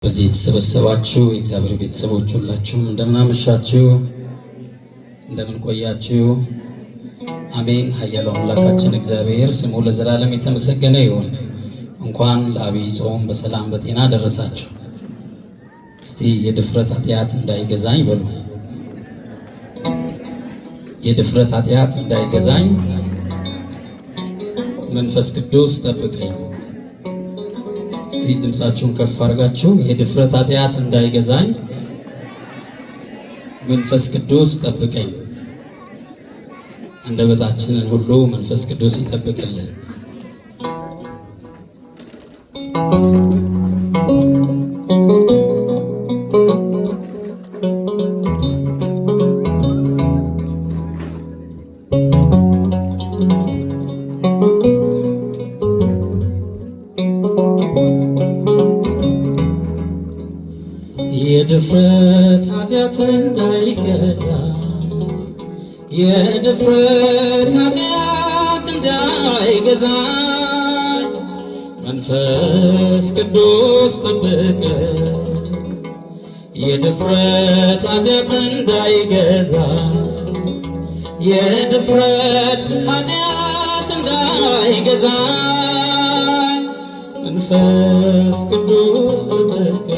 በዚህ የተሰበሰባችሁ የእግዚአብሔር ቤተሰቦች ሁላችሁም እንደምን አመሻችሁ፣ እንደምን ቆያችሁ? አሜን። ኃያሉ አምላካችን እግዚአብሔር ስሙ ለዘላለም የተመሰገነ ይሁን። እንኳን ለዐቢይ ጾም በሰላም በጤና ደረሳችሁ። እስቲ የድፍረት ኃጢአት እንዳይገዛኝ በሉ። የድፍረት ኃጢአት እንዳይገዛኝ መንፈስ ቅዱስ ጠብቀኝ። እስቲ ድምጻችሁን ከፍ አድርጋችሁ የድፍረት ኃጢአት እንዳይገዛኝ መንፈስ ቅዱስ ጠብቀኝ። አንደበታችንን ሁሉ መንፈስ ቅዱስ ይጠብቅልን። የድፍረት ኃጢአት እንዳይገዛ የድፍረት ኃጢአት እንዳይገዛ መንፈስ ቅዱስ ጠብቀ። የድፍረት ኃጢአት እንዳይገዛ የድፍረት ኃጢአት እንዳይገዛ መንፈስ ቅዱስ ጠብቀ።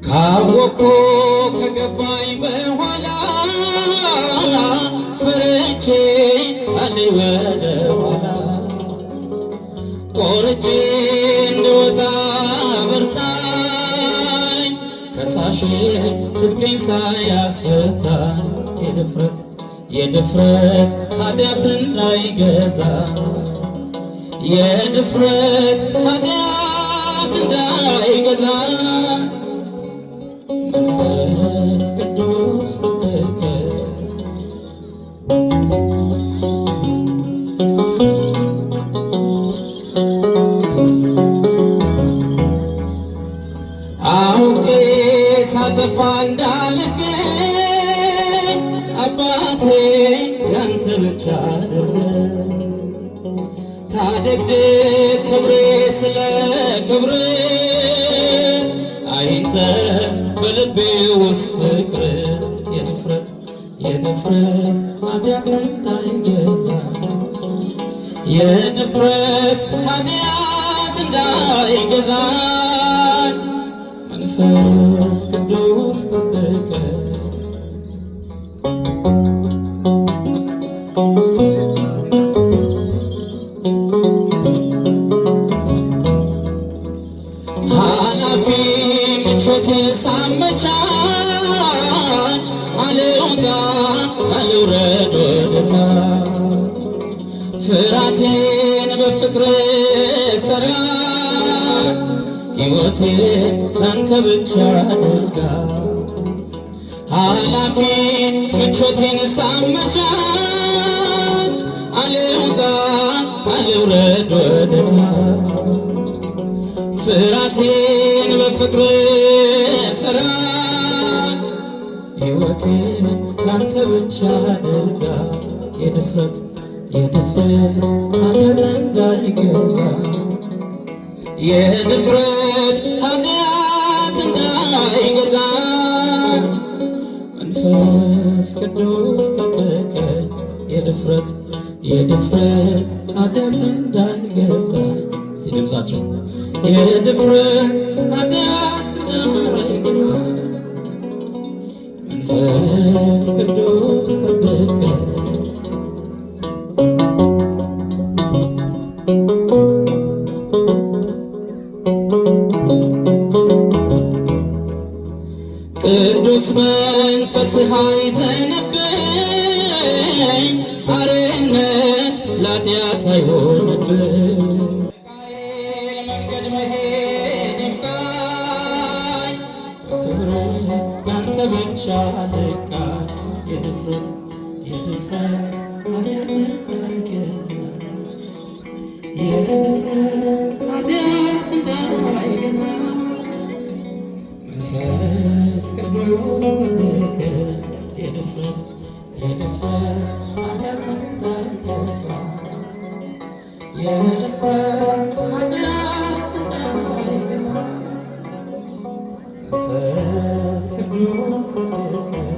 ካወኩ ከገባኝ በኋላ ፈርቼ አልይ ወደ ኋላ ቆርጬ እንድወጣ በርታኝ ከሳሼ ትጥቄን ሳያስፈታኝ የድፍረት ኃጢአት እንዳይገዛ የድፍረት ኃጢአት እንዳይገዛ መንፈስ ቅዱስ ጠብቀ። አውቄ ሳጠፋ እንዳልገኝ አባቴ ያንተ ብቻ አድርገኝ። ታደግድግ ክብሬ ስለ ክብሬ አይንተፍ በልቤ ውስጥ ፍቅር። የድፍረት ኃጢአት እንዳይገዛ የድፍረት ኃጢአት እንዳይገዛ መንፈስ ቅዱስ ጠብቀ። ኃላፊ ምቾቴን ሳመቻች አልውጣ አልውረድ ወደታች ፍርሃቴን በፍቅር ሰራት ሕይወቴን ላንተ ብቻ አድርጋት። ኃላፊ ምቾቴን ሳመቻች አልውጣ አልውረድ ወደታች ፍርሃቴን በፍቅር ሰራት ሕይወቴን ላንተ ብቻ አድርጋት። የድፍረት ኃጢአት እንዳይገዛ የድፍረት ኃጢአት እንዳይገዛ መንፈስ ቅዱስ ጠብቀ። የድፍረት ኃጢአት እንዳይገዛ እስቲ ድምፃቸው የድፍረት ኃጢአት እንዳይገዛ መንፈስ ቅዱስ ጠብቀ። ቅዱስ መንፈስህ አይዘንብኝ አርነት ለኃጢአት አይሆንብኝ። መንገድ መሄድ ይብቃኝ በክብርህ ላንተ ብቻ ልቃኝ። የድፍረት ኃጢአት እንዳይገዛ የድፍረት ኃጢአት እንዳይገዛ መንፈስ ቅዱስ ጠብቀ። የድፍረት ኃጢአት እንዳይገዛ የድፍረት ኃጢአት እንዳይገዛ መንፈስ ቅዱስ ጠብቀኝ